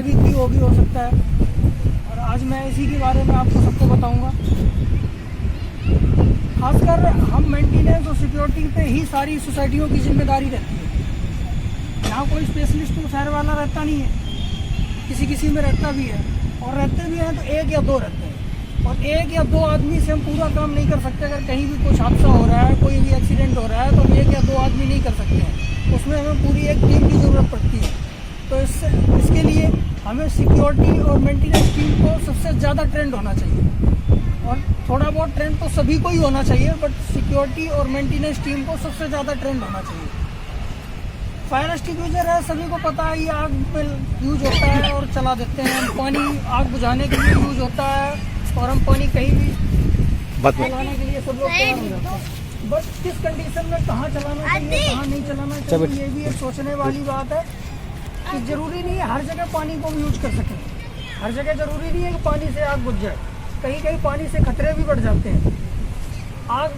पहले भी की होगी, हो सकता है। और आज मैं इसी के बारे में आपको सबको बताऊंगा। खासकर हम मेंटेनेंस और सिक्योरिटी पे ही सारी सोसाइटियों की जिम्मेदारी रहती है। यहाँ कोई स्पेशलिस्ट तो शहर वाला रहता नहीं है, किसी किसी में रहता भी है, और रहते भी हैं तो एक या दो रहते हैं। और एक या दो आदमी से हम पूरा काम नहीं कर सकते। अगर कहीं भी कुछ हादसा हो रहा है, कोई भी एक्सीडेंट हो रहा है, तो हम एक या दो आदमी नहीं कर सकते हैं, उसमें हमें पूरी एक टीम की ज़रूरत पड़ती है। तो इसके लिए हमें सिक्योरिटी और मेंटेनेंस टीम को सबसे ज़्यादा ट्रेंड होना चाहिए। और थोड़ा बहुत ट्रेंड तो सभी को ही होना चाहिए, बट सिक्योरिटी और मेंटेनेंस टीम को सबसे ज़्यादा ट्रेंड होना चाहिए। फायर एक्सटिंग्विशर है, सभी को पता है, ये आग में यूज होता है और चला देते हैं। पानी आग बुझाने के लिए यूज होता है, और हम पानी कहीं भी चलाने के लिए सब लोग तैयार हो जाते हैं। बट किस कंडीशन में कहाँ चलाना चाहिए, कहाँ नहीं चलाना चाहिए, ये भी एक सोचने वाली बात है। कि जरूरी नहीं है हर जगह पानी को यूज कर सकें, हर जगह जरूरी नहीं है कि पानी से आग बुझ जाए। कहीं कहीं पानी से खतरे भी बढ़ जाते हैं। आग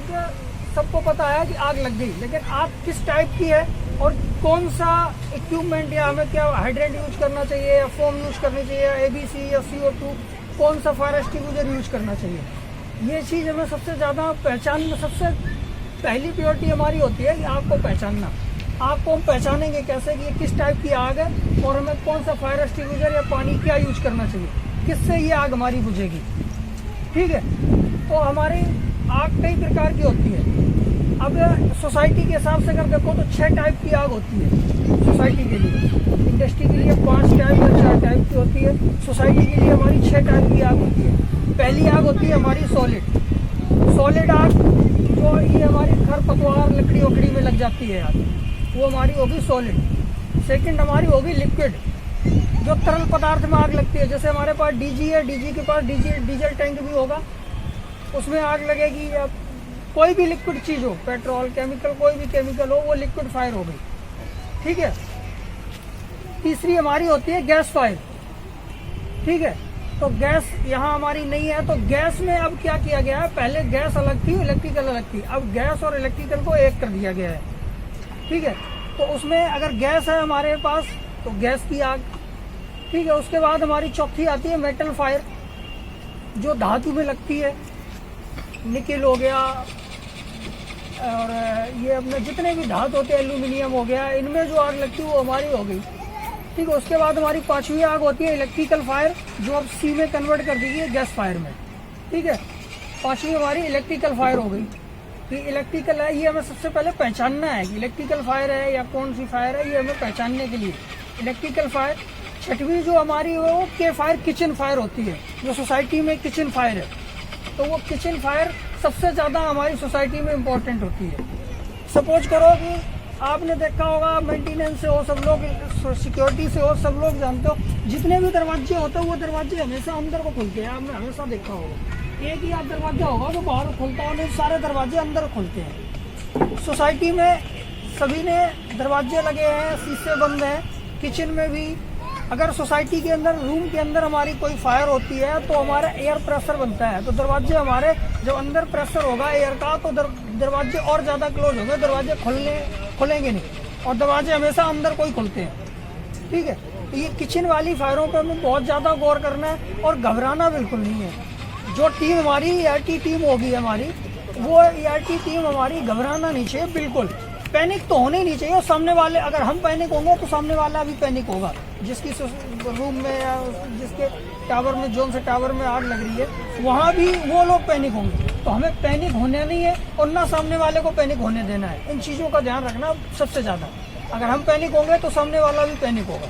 सबको पता है कि आग लग गई, लेकिन आग किस टाइप की है और कौन सा इक्विपमेंट, या हमें क्या हाइड्रेंट यूज करना चाहिए, या फोम यूज करनी चाहिए, या ABC या CO2, कौन सा फायर एक्सटिंग्विशर यूज करना चाहिए, ये चीज़ हमें सबसे ज़्यादा पहचानना, सबसे पहली प्रायोरिटी हमारी होती है कि आग को पहचानना। आग को हम पहचानेंगे कैसे कि ये किस टाइप की आग है, और हमें कौन सा फायर एक्सटिंग्विशर या पानी क्या यूज करना चाहिए, किससे ये आग हमारी बुझेगी। ठीक है, तो हमारी आग कई प्रकार की होती है। अब सोसाइटी के हिसाब से अगर देखो तो 6 टाइप की आग होती है सोसाइटी के लिए। इंडस्ट्री के लिए 5 टाइप या 4 टाइप की होती है। सोसाइटी के लिए हमारी 6 टाइप की आग होती है। पहली आग होती है हमारी सॉलिड आग, जो ये हमारी खरपतवार लकड़ी वकड़ी में लग जाती है आग, वो हमारी होगी सॉलिड। सेकंड हमारी होगी लिक्विड, जो तरल पदार्थ में आग लगती है। जैसे हमारे पास DG है, DG के पास डीजल टैंक भी होगा, उसमें आग लगेगी। या कोई भी लिक्विड चीज़ हो, पेट्रोल, केमिकल, कोई भी केमिकल हो, वो लिक्विड फायर हो गई। ठीक है। तीसरी हमारी होती है गैस फायर। ठीक है, तो गैस यहाँ हमारी नहीं है, तो गैस में अब क्या किया गया है, पहले गैस अलग थी, इलेक्ट्रिकल अलग थी, अब गैस और इलेक्ट्रिकल को एक कर दिया गया है। ठीक है, तो उसमें अगर गैस है हमारे पास तो गैस की आग। ठीक है, उसके बाद हमारी चौथी आती है मेटल फायर, जो धातु में लगती है, निकल हो गया, और ये अपने जितने भी धातु होते हैं, एल्यूमिनियम हो गया, इनमें जो आग लगती है वो हमारी हो गई। ठीक है, उसके बाद हमारी 5वीं आग होती है इलेक्ट्रिकल फायर, जो अब C में कन्वर्ट कर दी गई है गैस फायर में। ठीक है, 5वीं हमारी इलेक्ट्रिकल फायर हो गई। कि इलेक्ट्रिकल है, ये हमें सबसे पहले पहचानना है कि इलेक्ट्रिकल फायर है या कौन सी फायर है, ये हमें पहचानने के लिए इलेक्ट्रिकल फायर। 6वीं जो हमारी वो के फायर किचन फायर होती है, जो सोसाइटी में किचन फायर है, तो वो किचन फायर सबसे ज़्यादा हमारी सोसाइटी में इम्पोर्टेंट होती है। सपोज करो कि आपने देखा होगा, मेंटेनेंस से हो सब लोग, सिक्योरिटी से हो सब लोग जानते हो, जितने भी दरवाजे होते हैं वो दरवाजे हमेशा अंदर को खुलते हैं। आपने हमेशा देखा होगा, एक ही आप दरवाजा होगा जो बाहर खुलता है, नहीं सारे दरवाजे अंदर खुलते हैं। सोसाइटी में सभी ने दरवाजे लगे हैं, शीशे बंद हैं। किचन में भी अगर सोसाइटी के अंदर, रूम के अंदर हमारी कोई फायर होती है तो हमारा एयर प्रेशर बनता है, तो दरवाजे हमारे जब अंदर प्रेशर होगा एयर का, तो दरवाजे और ज़्यादा क्लोज होंगे, दरवाजे खुलेंगे नहीं, और दरवाजे हमेशा अंदर को ही खुलते हैं। ठीक है, तो ये किचन वाली फायरों पर हमें बहुत ज़्यादा गौर करना है, और घबराना बिल्कुल नहीं है। जो टीम हमारी ERT टीम होगी हमारी, वो ERT टीम हमारी घबराना नहीं चाहिए बिल्कुल। पैनिक तो होने नहीं चाहिए, और सामने वाले, अगर हम पैनिक होंगे तो सामने वाला भी पैनिक होगा। जिसकी रूम में या जिसके टावर में, जोन से टावर में आग लग रही है, वहाँ भी वो लोग पैनिक होंगे। तो हमें पैनिक होना नहीं है, और ना सामने वाले को पैनिक होने देना है। इन चीज़ों का ध्यान रखना सबसे ज़्यादा। अगर हम पैनिक होंगे तो सामने वाला भी पैनिक होगा,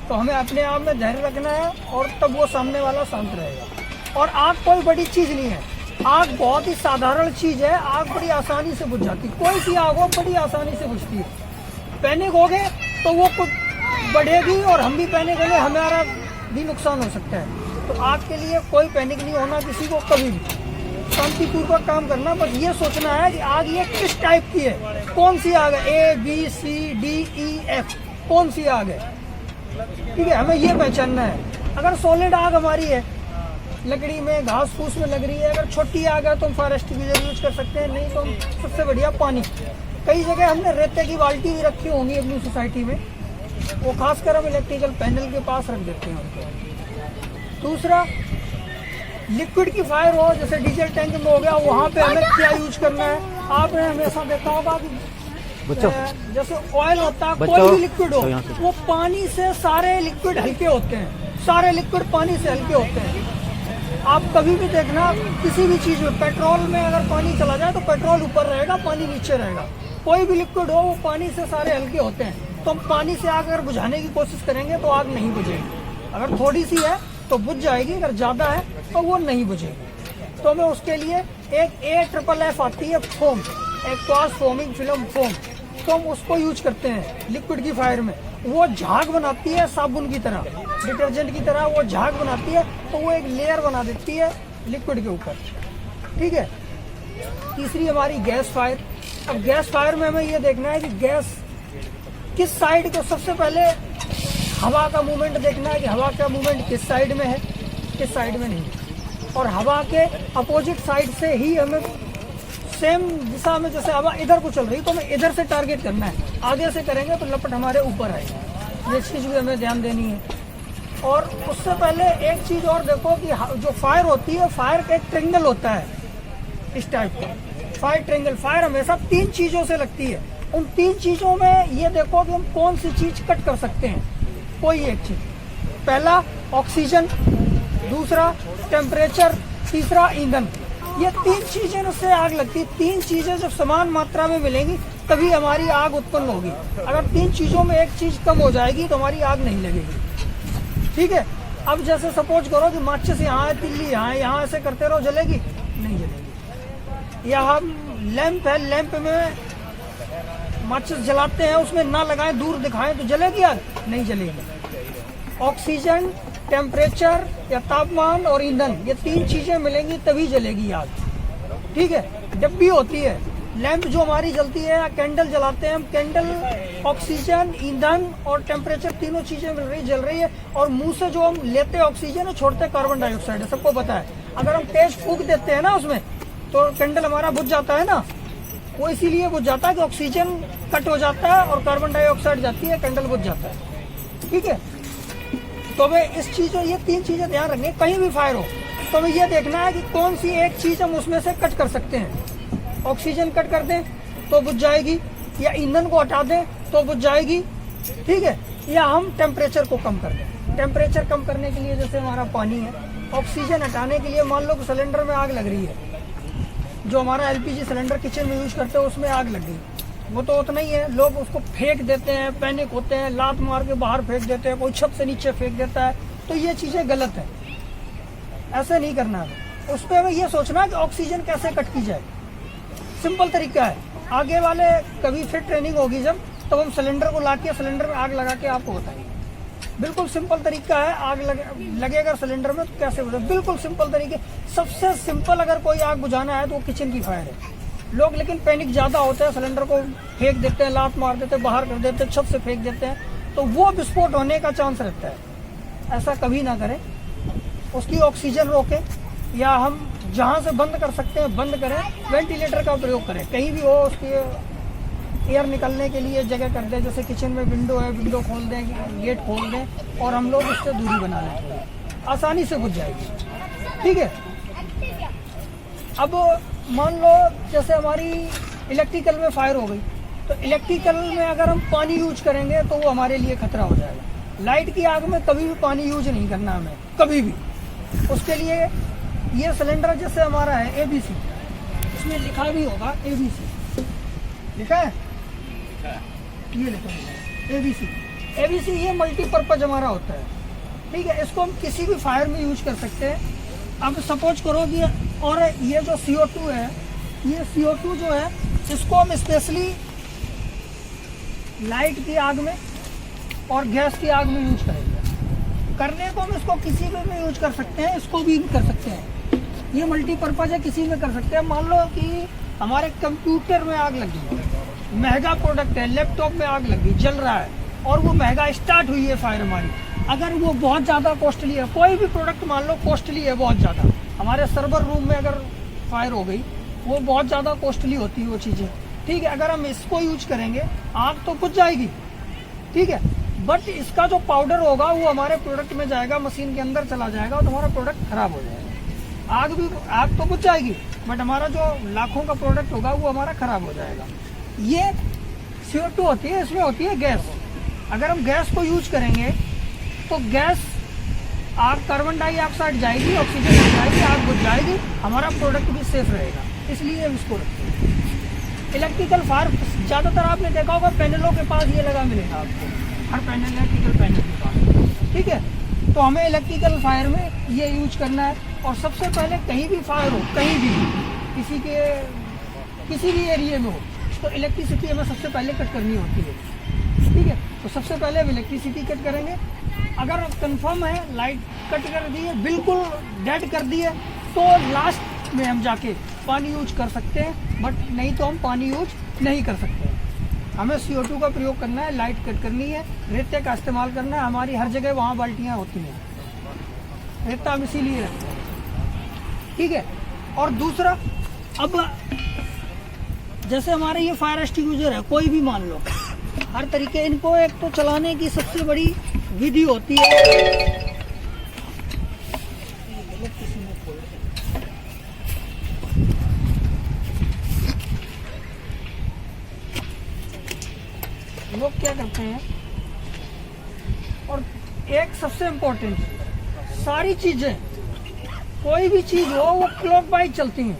तो हमें अपने आप में धैर्य रखना है, और तब वो सामने वाला शांत रहेगा। और आग कोई बड़ी चीज़ नहीं है, आग बहुत ही साधारण चीज़ है। आग बड़ी आसानी से बुझ जाती है, कोई सी आग हो बड़ी आसानी से बुझती है। पैनिक हो गए तो वो कुछ बढ़ेगी, और हम भी पैनिक होंगे, हमारा भी नुकसान हो सकता है। तो आग के लिए कोई पैनिक नहीं होना किसी को, कभी भी शांतिपूर्वक काम करना। बस ये सोचना है कि आग ये किस टाइप की है, कौन सी आग है, ABCDEF, कौन सी आग है। ठीक है, हमें ये पहचानना है। अगर सॉलिड आग हमारी है, लकड़ी में, घास फूस में लग रही है, अगर छोटी आग है तो हम फायर एक्सटिंग्विशर यूज कर सकते हैं, नहीं तो सबसे बढ़िया पानी। कई जगह हमने रेते की बाल्टी भी रखी होंगी अपनी सोसाइटी में, वो खासकर हम इलेक्ट्रिकल पैनल के पास रख देते हैं उनको। दूसरा, लिक्विड की फायर हो, जैसे डीजल टैंक में हो गया, वहाँ पे हमें क्या यूज करना है। आपने हमेशा देखा होगा कि जैसे ऑयल होता है, कोई भी लिक्विड हो, वो पानी से सारे लिक्विड हल्के होते हैं, सारे लिक्विड पानी से हल्के होते हैं। आप कभी भी देखना, किसी भी चीज में, पेट्रोल में अगर पानी चला जाए तो पेट्रोल ऊपर रहेगा, पानी नीचे रहेगा। कोई भी लिक्विड हो, वो पानी से सारे हल्के होते हैं। तो हम पानी से आग अगर बुझाने की कोशिश करेंगे तो आग नहीं बुझेगी। अगर थोड़ी सी है तो बुझ जाएगी, अगर ज्यादा है तो वो नहीं बुझेगी। तो हमें उसके लिए एक AFFF आती है, foam, aqueous foaming film foam, तो हम उसको यूज करते हैं लिक्विड की फायर में। वो झाग बनाती है साबुन की तरह, डिटर्जेंट की तरह वो झाग बनाती है, तो वो एक लेयर बना देती है लिक्विड के ऊपर। ठीक है। तीसरी हमारी गैस फायर। अब गैस फायर में हमें ये देखना है कि गैस किस साइड को, सबसे पहले हवा का मूवमेंट देखना है कि हवा का मूवमेंट किस साइड में है, किस साइड में नहीं। और हवा के अपोजिट साइड से ही हमें सेम दिशा में, जैसे हवा इधर को चल रही तो हमें इधर से टारगेट करना है। आगे से करेंगे तो लपट हमारे ऊपर आएगी। ये चीज़ भी हमें ध्यान देनी है। और उससे पहले एक चीज़ और देखो कि जो फायर होती है, फायर का एक ट्रेंगल होता है इस टाइप का, फायर ट्रेंगल। फायर हमेशा 3 चीज़ों से लगती है। उन 3 चीज़ों में ये देखो कि हम कौन सी चीज़ कट कर सकते हैं, कोई एक चीज़। पहला ऑक्सीजन, दूसरा टेम्परेचर, तीसरा ईंधन। ये 3 चीजें से आग लगती है। 3 चीजें जब समान मात्रा में मिलेंगी तभी हमारी आग उत्पन्न होगी। अगर 3 चीजों में एक चीज कम हो जाएगी तो हमारी आग नहीं लगेगी। ठीक है। अब जैसे सपोज करो कि माचिस यहाँ है, तिल्ली यहाँ है, यहाँ ऐसे करते रहो, जलेगी? नहीं जलेगी। या हम लैंप है, लैंप में माचिस जलाते हैं, उसमें ना लगाएं, दूर दिखाएं तो जलेगी आग? नहीं जलेगी। ऑक्सीजन, टेम्परेचर या तापमान और ईंधन, ये 3 चीजें मिलेंगी तभी जलेगी आग। ठीक है। डिब्बी होती है, लैंप जो हमारी जलती है या कैंडल जलाते हैं हम, कैंडल ऑक्सीजन, ईंधन और टेम्परेचर, तीनों चीजें मिल रही, जल रही है। और मुंह से जो हम लेते हैं ऑक्सीजन और छोड़ते हैं कार्बन डाइऑक्साइड है, सबको पता है। अगर हम तेज फूंक देते हैं ना उसमें तो कैंडल हमारा बुझ जाता है ना। वो इसीलिए बुझ जाता है कि ऑक्सीजन कट हो जाता है और कार्बन डाइऑक्साइड जाती है, कैंडल बुझ जाता है। ठीक है। तो हमें इस चीज़ों, ये 3 चीजें ध्यान रखनी है। कहीं भी फायर हो तो हमें ये देखना है कि कौन सी एक चीज हम उसमें से कट कर सकते हैं। ऑक्सीजन कट कर दें तो बुझ जाएगी, या ईंधन को हटा दें तो बुझ जाएगी। ठीक है। या हम टेम्परेचर को कम कर दें। टेम्परेचर कम करने के लिए जैसे हमारा पानी है, ऑक्सीजन हटाने के लिए मान लो कि सिलेंडर में आग लग रही है, जो हमारा LPG सिलेंडर किचन में यूज करते हैं उसमें आग लग गई, वो तो उतना ही है। लोग उसको फेंक देते हैं, पैनिक होते हैं, लात मार के बाहर फेंक देते हैं, कोई छत से नीचे फेंक देता है। तो ये चीजें गलत है, ऐसे नहीं करना है। उस पर हमें ये सोचना है कि ऑक्सीजन कैसे कट की जाए। सिंपल तरीका है। आगे वाले कभी फिर ट्रेनिंग होगी जब, तब हम सिलेंडर को ला के सिलेंडर में आग लगा के आपको बताएंगे। बिल्कुल सिंपल तरीका है। आग लगेगा सिलेंडर में तो कैसे बुझे, बिल्कुल सिंपल तरीके। सबसे सिंपल अगर कोई आग बुझाना है तो वो किचन की फायर है। लोग लेकिन पैनिक ज्यादा होते हैं, सिलेंडर को फेंक देते हैं, लात मार देते हैं, बाहर कर देते हैं, छत से फेंक देते हैं, तो वो विस्फोट होने का चांस रहता है। ऐसा कभी ना करें। उसकी ऑक्सीजन रोकें, या हम जहाँ से बंद कर सकते हैं बंद करें। वेंटिलेटर का प्रयोग करें, कहीं भी हो उसकी एयर निकलने के लिए जगह कर दें। जैसे किचन में विंडो है, विंडो खोल दें, गेट खोल दें और हम लोग उससे दूरी बना लें, आसानी से बुझ जाएगी। ठीक है। अब मान लो जैसे हमारी इलेक्ट्रिकल में फायर हो गई, तो इलेक्ट्रिकल में अगर हम पानी यूज करेंगे तो वो हमारे लिए खतरा हो जाएगा। लाइट की आग में कभी भी पानी यूज नहीं करना हमें, कभी भी। उसके लिए ये सिलेंडर जैसे हमारा है ABC, इसमें लिखा भी होगा ABC, लिखा है, ये लिखा है ABC। ये मल्टीपर्पज हमारा होता है। ठीक है। इसको हम किसी भी फायर में यूज कर सकते हैं। अब सपोज करो कि, और ये जो CO2 है, ये CO2 जो है इसको हम स्पेशली लाइट की आग में और गैस की आग में यूज करेंगे। करने को हम इसको किसी में यूज कर सकते हैं, इसको भी कर सकते हैं। ये मल्टीपर्पज है, किसी में कर सकते हैं। मान लो कि हमारे कंप्यूटर में आग लगी, महंगा प्रोडक्ट है, लैपटॉप में आग लगी, जल रहा है, और वो महंगा स्टार्ट हुई है फायर हमारी। अगर वो बहुत ज़्यादा कॉस्टली है, कोई भी प्रोडक्ट मान लो कॉस्टली है बहुत ज़्यादा, हमारे सर्वर रूम में अगर फायर हो गई, वो बहुत ज़्यादा कॉस्टली होती है वो चीज़ें। ठीक है। अगर हम इसको यूज करेंगे आग तो बुझ जाएगी। ठीक है। बट इसका जो पाउडर होगा वो हमारे प्रोडक्ट में जाएगा, मशीन के अंदर चला जाएगा और तुम्हारा प्रोडक्ट खराब हो जाएगा। आग तो बुझ जाएगी, बट हमारा जो लाखों का प्रोडक्ट होगा वो हमारा खराब हो जाएगा। ये CO2 होती है, इसमें होती है गैस। अगर हम गैस को यूज करेंगे तो गैस आग, कार्बन डाइऑक्साइड जाएगी, ऑक्सीजन जाएगी, आग बुझ जाएगी, हमारा प्रोडक्ट भी सेफ रहेगा, इसलिए हम इसको रखते हैं। इलेक्ट्रिकल फायर ज़्यादातर आपने देखा होगा पैनलों के पास ये लगा मिलेगा आपको, हर पैनल इलेक्ट्रिकल पैनल के पास, ठीक है। तो हमें इलेक्ट्रिकल फायर में ये यूज करना है। और सबसे पहले कहीं भी फायर हो, कहीं भी किसी भी एरिया में हो, तो इलेक्ट्रिसिटी हमें सबसे पहले कट करनी होती है, ठीक है। तो सबसे पहले हम इलेक्ट्रिसिटी कट करेंगे। अगर कंफर्म है लाइट कट कर दी है, बिल्कुल डेड कर दी है, तो लास्ट में हम जाके पानी यूज कर सकते हैं, बट नहीं तो हम पानी यूज नहीं कर सकते हैं। हमें CO2 का प्रयोग करना है, लाइट कट करनी है, रेते का इस्तेमाल करना है। हमारी हर जगह वहाँ बाल्टियाँ होती हैं, रेता हम इसीलिए रखते हैं, ठीक है। और दूसरा, अब जैसे हमारे ये फायर एक्सटिंग्विशर है, कोई भी मान लो, हर तरीके इनको एक तो चलाने की सबसे बड़ी विधि होती है। लोग क्या करते हैं, और एक सबसे इम्पोर्टेंट, सारी चीजें, कोई भी चीज हो वो क्लॉक वाइज चलती हैं,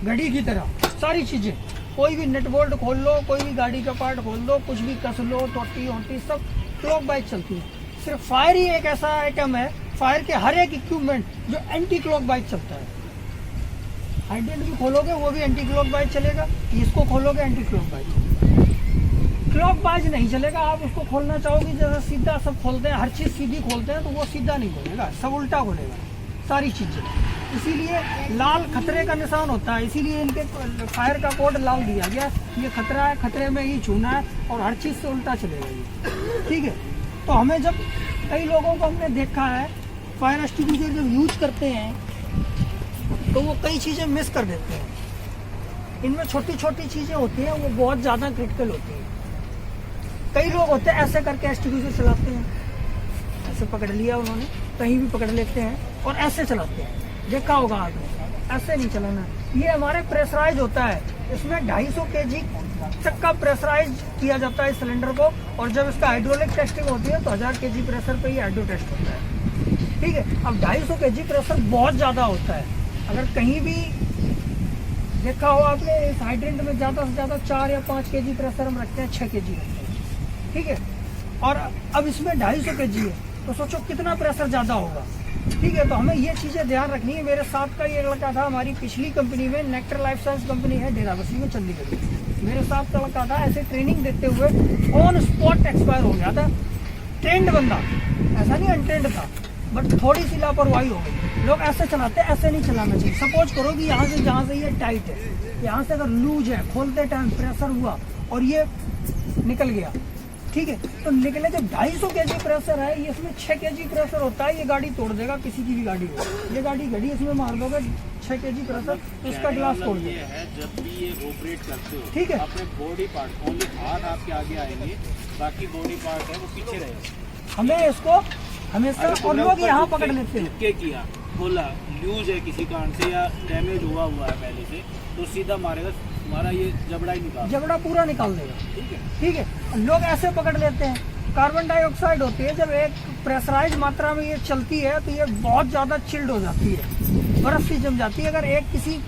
घड़ी की तरह। सारी चीजें, कोई भी नट बोल्ट खोल लो, कोई भी गाड़ी का पार्ट खोल लो, कुछ भी कस लो, टोटी होती, सब क्लॉक वाइज चलती है। सिर्फ फायर ही एक ऐसा आइटम है, फायर के हर एक इक्विपमेंट जो एंटी क्लॉक वाइज चलता है। हाइड्रेंट भी खोलोगे वो भी एंटी क्लॉक वाइज चलेगा, इसको खोलोगे anti clock wise, clock wise नहीं चलेगा। आप उसको खोलना चाहोगे जैसे सीधा सब खोलते हैं, हर चीज़ सीधी खोलते हैं, तो वो सीधा नहीं खोलेगा, सब उल्टा खोलेगा सारी चीज़ें। इसीलिए लाल खतरे का निशान होता है, इसीलिए इनके फायर का कोड लाल दिया गया। ये खतरा है, खतरे में ही छूना है, और हर चीज़ से उल्टा चलेगा ये, ठीक है। तो हमें जब कई लोगों को हमने देखा है फायर एक्सटिंग्विशर जब यूज करते हैं तो वो कई चीज़ें मिस कर देते हैं। इनमें छोटी छोटी चीज़ें होती हैं, वो बहुत ज़्यादा क्रिटिकल होती हैं। कई लोग होते हैं ऐसे करके एक्सटिंग्विशर चलाते हैं, ऐसे पकड़ लिया उन्होंने, कहीं भी पकड़ लेते हैं और ऐसे चलाते हैं, देखा होगा आपने, ऐसे नहीं चलाना। ये हमारे प्रेशराइज होता है, इसमें 250 kg तक का प्रेशराइज किया जाता है इस सिलेंडर को, और जब इसका हाइड्रोलिक टेस्टिंग होती है तो 1000 kg प्रेशर पे ही हाइड्रो टेस्ट होता है, ठीक है। अब 250 kg प्रेशर बहुत ज़्यादा होता है। अगर कहीं भी देखा हो आपने, इस हाइड्रेंट में ज़्यादा से ज़्यादा 4 या 5 kg प्रेशर हम रखते हैं, 6 kg रखते हैं, ठीक है। और अब इसमें 250 kg है, तो सोचो कितना प्रेशर ज़्यादा होगा, ठीक है। तो हमें ये चीज़ें ध्यान रखनी है। मेरे साथ का ये लड़का था, हमारी पिछली कंपनी में, नेक्टर लाइफ साइंस कंपनी है डेराबस्सी में, चंडीगढ़ में, मेरे साथ का लड़का था। ऐसे ट्रेनिंग देते हुए ऑन स्पॉट एक्सपायर हो गया था। ट्रेंड बंदा, ऐसा नहीं अनट्रेंड था, बट थोड़ी सी लापरवाही हो गई। लोग ऐसे चलाते हैं, ऐसे नहीं चलाना चाहिए। सपोज करो कि यहाँ से, जहाँ से ये टाइट है, यहाँ से अगर लूज है, खोलते टाइम प्रेशर हुआ और ये निकल गया, ठीक है, तो निकले जब 250 kg प्रेशर है, ये इसमें 6 kg प्रेशर होता है, ये गाड़ी तोड़ देगा, किसी की भी गाड़ी हो। ये गाड़ी घड़ी इसमें मार दोगे 6 kg प्रेशर, तो इसका ग्लास तोड़ देगा। जब भी ये ऑपरेट करते हो, ठीक है, अपने बॉडी पार्ट, ओनली हाथ आपके आगे आएंगे, बाकी बॉडी पार्ट है वो पीछे रहेगा। हमें इसको हमेशा, और लोग यहाँ पकड़ लेते हैं, क्या किया, खोला, लूज है किसी कारण से या डैमेज हुआ है पहले से, तो सीधा मारेगा, हमारा ये जबड़ा ही निकाल, जबड़ा पूरा निकाल देगा, ठीक है, ठीक है। लोग ऐसे पकड़ लेते हैं। कार्बन डाइऑक्साइड होती है, जब एक प्रेशराइज मात्रा में ये चलती है तो ये बहुत ज़्यादा चिल्ड हो जाती है, बर्फ सी जम जाती है। अगर एक किसी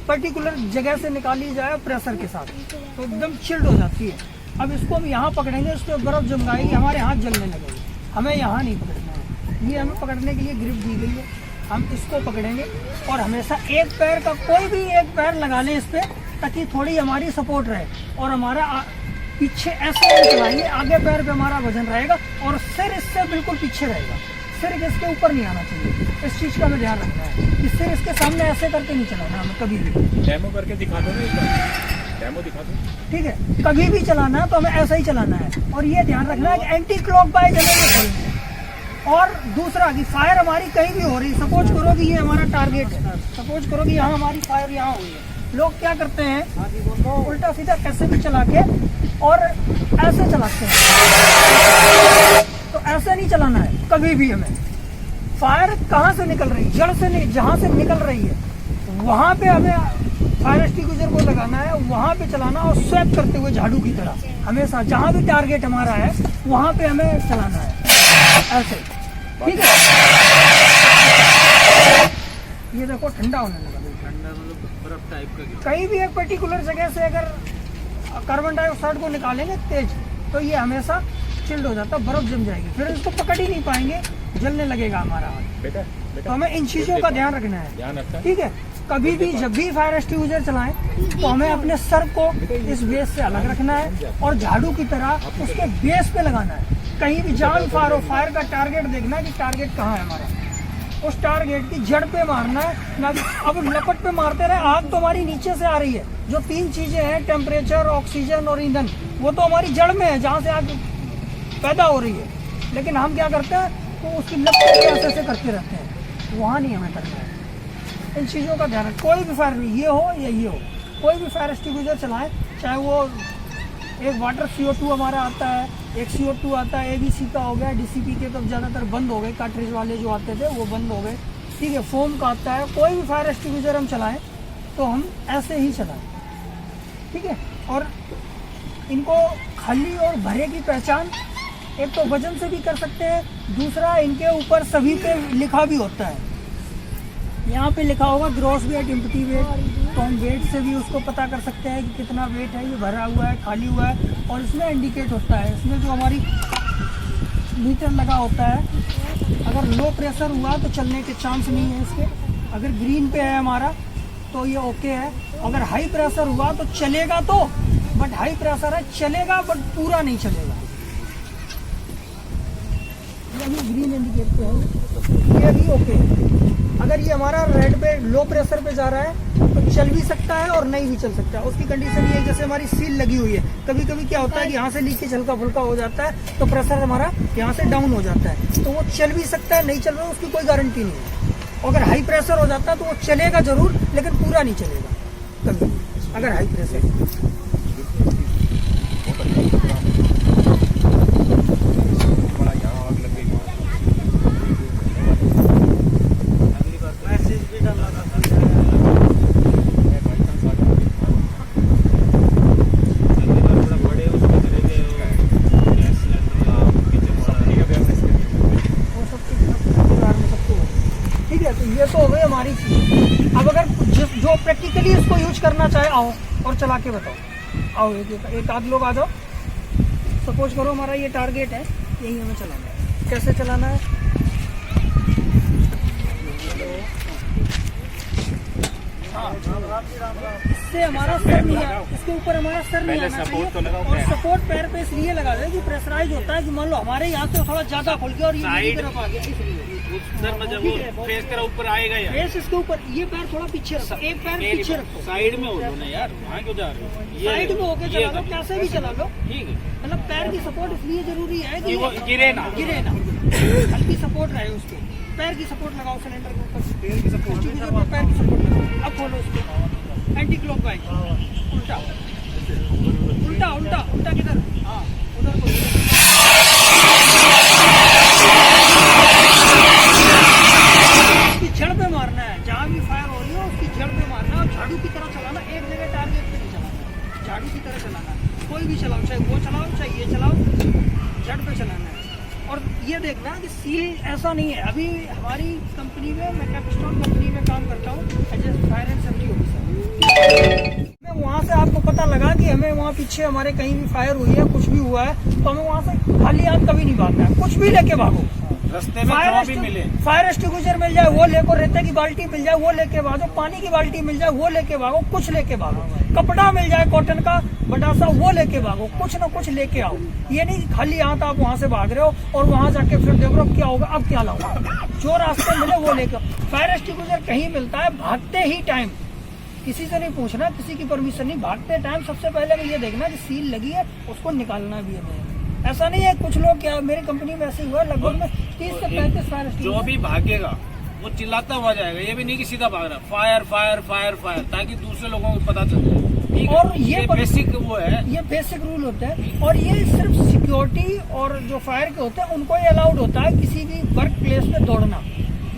पर्टिकुलर जगह से निकाली जाए प्रेशर के साथ, तो एकदम चिल्ड हो जाती है। अब इसको हम यहाँ पकड़ेंगे, इस पर बर्फ जम जाएगी, हमारे हाथ जलने लगेंगे। हमें यहाँ नहीं पकड़ना है, ये हमें पकड़ने के लिए ग्रिप दी गई है, हम इसको पकड़ेंगे। और हमेशा एक पैर का, कोई भी एक पैर लगा लें इस पर, ताकि थोड़ी हमारी सपोर्ट रहे, और हमारा पीछे ऐसे चलाएंगे, आगे पैर पे हमारा वजन रहेगा, और सिर इससे बिल्कुल पीछे रहेगा, सिर इसके ऊपर नहीं आना चाहिए। इस चीज़ का हमें ध्यान रखना है कि सिर इसके सामने ऐसे करके नहीं चलाना हमें कभी भी। डेमो करके दिखा दो ना, डेमो दिखा दो, ठीक है, कभी भी चलाना है तो हमें ऐसा ही चलाना है। और ये ध्यान रखना है कि एंटी क्लॉक वाइज हमें खोलना है। और दूसरा कि फायर हमारी कहीं भी हो रही, सपोज करो कि ये हमारा टारगेट है, सपोज करो कि यहाँ हमारी फायर यहाँ हुई है, लोग क्या करते हैं, उल्टा सीधा कैसे भी चला के और ऐसे चलाते हैं। कभी भी हमें फायर कहाँ से निकल रही है, जड़ से नहीं, जहाँ से निकल रही है वहाँ पे हमें फायर एक्सटिंग्विशर को लगाना है, वहाँ पे चलाना और स्वेप करते हुए झाड़ू की तरह हमेशा जहाँ भी टारगेट हमारा है वहाँ पे हमें चलाना है ऐसे, ठीक है। ये देखो ठंडा होने लगा, ठंडा मतलब बर्फ टाइप का। कहीं भी एक पर्टिकुलर जगह से अगर कार्बन डाइऑक्साइड को निकालेंगे तेज तो ये हमेशा चिल्ड हो जाता है, बर्फ जम जाएगी, फिर इसको पकड़ ही नहीं पाएंगे, जलने लगेगा हमारा हाथ। तो हमें इन चीज़ों का ध्यान रखना है, ठीक है। कभी भी जब भी फायर एक्सटिंग्विशर चलाएं तो हमें अपने सर को इस बेस से अलग रखना है और झाड़ू की तरह उसके बेस पे लगाना है। कहीं भी जान फायर हो, फायर का टारगेट देखना है कि टारगेट कहाँ है हमारा, उस टारगेट की जड़ पे मारना है ना कि अब लपट पे मारते रहे। आग तो हमारी नीचे से आ रही है, जो 3 चीजें हैं टेम्परेचर, ऑक्सीजन और ईंधन, वो तो हमारी जड़ में है जहाँ से आग पैदा हो रही है, लेकिन हम क्या करते हैं तो उसकी लपट ऐसे करते रहते हैं, वहाँ नहीं हमें करना है। इन चीज़ों का ध्यान रखें। कोई भी फायर नहीं, ये हो या ये हो, कोई भी फायर एक्सटिंग्विशर चलाएं, चाहे वो एक वाटर CO2 हमारा आता है, एक CO2 आता है, ABC का हो गया, DCP के तो ज़्यादातर बंद हो गए, कार्ट्रिज वाले जो आते थे वो बंद हो गए, ठीक है। फोम का आता है। कोई भी फायर एक्सटिंग्विशर हम चलाएं तो हम ऐसे ही चलाएं, ठीक है। और इनको खाली और भरे की पहचान एक तो वजन से भी कर सकते हैं, दूसरा इनके ऊपर सभी पे लिखा भी होता है। यहाँ पे लिखा होगा ग्रॉस वेट, एम्प्टी वेट, तो हम वेट से भी उसको पता कर सकते हैं कि कितना वेट है, ये भरा हुआ है, खाली हुआ है। और इसमें इंडिकेट होता है, इसमें जो हमारी मीटर लगा होता है, अगर लो प्रेशर हुआ तो चलने के चांस नहीं है इसके, अगर ग्रीन पे है हमारा तो ये ओके है, अगर हाई प्रेशर हुआ तो चलेगा तो, बट हाई प्रेशर है चलेगा बट पूरा नहीं चलेगा। ये अभी ग्रीन इंडिकेट पे है, ये भी ओके है। अगर ये हमारा रेड पे लो प्रेशर पे जा रहा है तो चल भी सकता है और नहीं भी चल सकता है। उसकी कंडीशन ये है, जैसे हमारी सील लगी हुई है, कभी कभी क्या होता है कि यहाँ से लीकेज हल्का फुल्का हो जाता है तो प्रेशर हमारा यहाँ से डाउन हो जाता है, तो वो चल भी सकता है, नहीं चल रहा है उसकी कोई गारंटी नहीं है। अगर हाई प्रेशर हो जाता है तो वो चलेगा जरूर लेकिन पूरा नहीं चलेगा कभी, अगर हाई प्रेशर। ये तो हो गई हमारी चीज। अब अगर जो प्रैक्टिकली इसको यूज करना चाहे आओ और चला के बताओ। आओ एक आध लोग आ जाओ। सपोज करो हमारा ये टारगेट है, यही हमें चलाना है। कैसे चलाना है? इससे हमारा सर नहीं है, इसके ऊपर हमारा सर नहीं आना चाहिए। और सपोर्ट पैर पे इसलिए लगा दे कि प्रेशराइज होता है कि मान लो हमारे यहाँ से थोड़ा ज्यादा खुल गया और ये मेरी तरफ आ गया, इसलिए फेस तेरा ऊपर आएगा यार। फेस इसके ऊपर, ये पैर थोड़ा पीछे रखो, एक पैर पीछे रखो, साइड में हो लो ना यार, वहाँ क्यों जा रहे हो? साइड में होके चला लो, कैसे भी चला लो, ठीक है। मतलब पैर की सपोर्ट इसलिए जरूरी है कि वो गिरे ना, हल्की सपोर्ट रहे उसको। पैर की सपोर्ट लगाओ सिलेंडर के ऊपर, पैर की सपोर्ट लगाओ। अब खोलो उसको एंटी क्लॉकवाइज, उल्टा उल्टा उल्टा उल्टा किधर? हाँ उधर को। उसकी जड़ पे मारना है, जहाँ भी फायर हो रही हो उसकी जड़ पे मारना है और झाड़ू की तरह चलाना। एक जगह टारगेट पे नहीं चलाना, झाड़ू की तरह चलाना। कोई भी चलाओ, चाहे वो चलाओ चाहे ये चलाओ, जड़ पे चलाना है। और ये देखना कि सील ऐसा नहीं है। अभी हमारी कंपनी में, मैं कैपिस्टोन कंपनी में काम करता हूँ as a fire and safety officer. मैं वहाँ से आपको पता लगा कि हमें वहाँ पीछे हमारे कहीं भी फायर हुई है, कुछ भी हुआ है, तो हमें वहाँ से खाली हाथ कभी नहीं भागना है। कुछ भी लेके भागो, रास्ते में जो भी मिले, फायर एक्सटिंग्विशर मिल जाए वो लेको, रेते की बाल्टी मिल जाए वो लेके भागो, पानी की बाल्टी मिल जाए वो लेके भागो, कुछ लेके भागो, कपड़ा मिल जाए कॉटन का बड़ा सा वो लेके भागो, कुछ ना कुछ लेके आओ। ये नहीं खाली हाथ आप वहाँ से भाग रहे हो और वहाँ जाके फिर देख रहे हो क्या होगा, अब क्या लाऊंगा। जो रास्ते मिले वो लेके। फायर एक्सटिंग्विशर कहीं मिलता है भागते ही टाइम, किसी से नहीं पूछना, किसी की परमिशन नहीं, भागते टाइम सबसे पहले मैं ये देखना कि सील लगी है, उसको निकालना भी है। ऐसा नहीं है, कुछ लोग क्या, मेरी कंपनी में ऐसे हुआ लगभग में 30 से 35 फायर जो भी भागेगा वो चिल्लाता हुआ जाएगा। ये भी नहीं कि सीधा भाग रहा, फायर फायर फायर फायर, ताकि दूसरे लोगों को पता चल जाए ठीक है, और ये बेसिक वो है, ये बेसिक रूल होता है। और ये सिर्फ सिक्योरिटी और जो फायर के होते हैं उनको ही अलाउड होता है किसी भी वर्क प्लेस पे दौड़ना,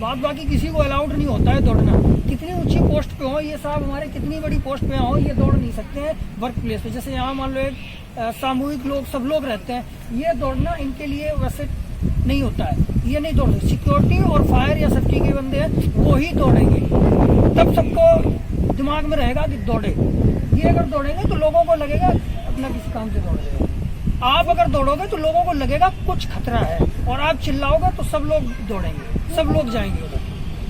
बाद बाकी किसी को अलाउड नहीं होता है दौड़ना। कितनी ऊंची पोस्ट पे हो ये साहब, हमारे कितनी बड़ी पोस्ट पे हो, ये दौड़ नहीं सकते हैं वर्क प्लेस पे। जैसे यहाँ मान लो एक सामूहिक लोग सब लोग रहते हैं, ये दौड़ना इनके लिए वैसे नहीं होता है, ये नहीं दौड़ सकते। सिक्योरिटी और फायर या सेफ्टी के बंदे हैं वो ही दौड़ेंगे, तब सबको दिमाग में रहेगा कि दौड़े। ये अगर दौड़ेंगे तो लोगों को लगेगा अपना किसी काम से दौड़ रहे हैं। आप अगर दौड़ोगे तो लोगों को लगेगा कुछ खतरा है, और आप चिल्लाओगे तो सब लोग दौड़ेंगे, सब लोग जाएंगे उधर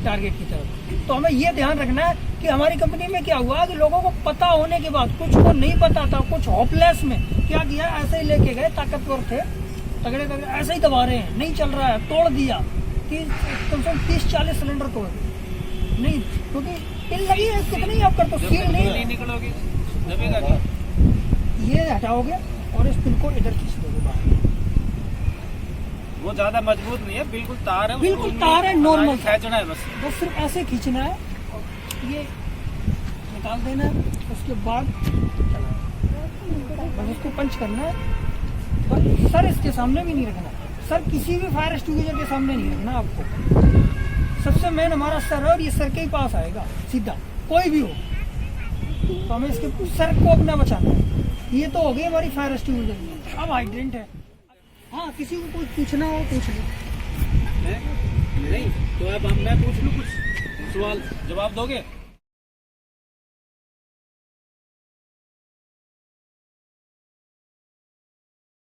टारगेट की तरफ। तो हमें ये ध्यान रखना है कि हमारी कंपनी में क्या हुआ कि लोगों को पता होने के बाद, कुछ को नहीं पता था, कुछ होपलेस में क्या किया, ऐसे ही लेके गए, ताकतवर थे, तगड़े तगड़े ऐसे ही दबा रहे हैं, नहीं चल रहा है, तोड़ दिया कि कम से कम 30-40 सिलेंडर तोड़ दिए। नहीं, क्योंकि पिन लगी है कितनी आपका, तो सील नहीं है, निकलोगे दबेगा नहीं। ये हटाओगे और इस पिन को इधर खींच दोगे बाहर। वो ज्यादा मजबूत नहीं है, बिल्कुल तार है, बिल्कुल तार है, नॉर्मल खींचना है बस सिर्फ ऐसे खींचना है, ये निकाल देना है, उसके बाद बस उसको पंच करना है। बस सर इसके सामने भी नहीं रखना, सर किसी भी फायर एक्सटिंग्विशर के सामने नहीं रखना आपको। सबसे मेन हमारा सर है और ये सर के ही पास आएगा सीधा, कोई भी हो, तो हमें इसके सर को अपना बचाना है। ये तो हो गई हमारी फायर एक्सटिंग्विशर। अब हाइड्रेंट है, हाँ किसी को कुछ पूछना हो पूछ लो। नहीं तो अब मैं पूछ लूँ कुछ सवाल, जवाब दोगे?